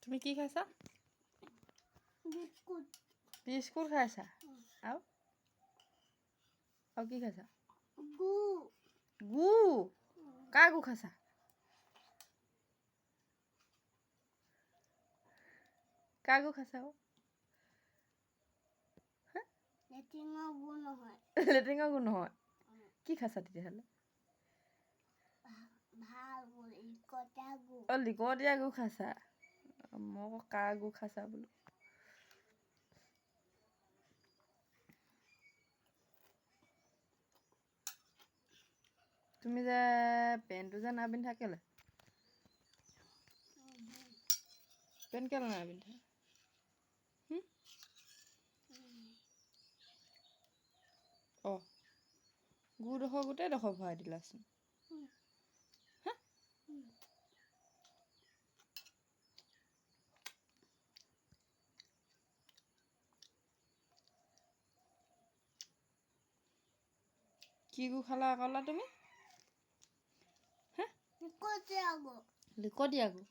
তুমি কি খাইছা? বিস্কুট। বিস্কুট খাইছা? আৰু কি খাইছা? গু। গু? কাৰ গু খাইছা? কাৰ গু খাইছা? লেট্ৰিনৰ গু নহয়। লেট্ৰিনৰ গু নহয়? কি খাইছা তেতিয়াহ'লে? ভাল গু, লিকটীয়া গু। লিকটীয়া গু খাইছা? মই আকৌ কাৰ গু খাইছা বোলো। তুমি যে পেণ্টটো যে নাই পিন্ধা কেলে? পেণ্ট কেলে নাই পিন্ধা? গুডোখৰ গোটেইডোখৰ ভৰাই দিলাচোন। কি গু খালা ক'লা তুমি? লিকটীয়া গু। লিকটীয়া গু?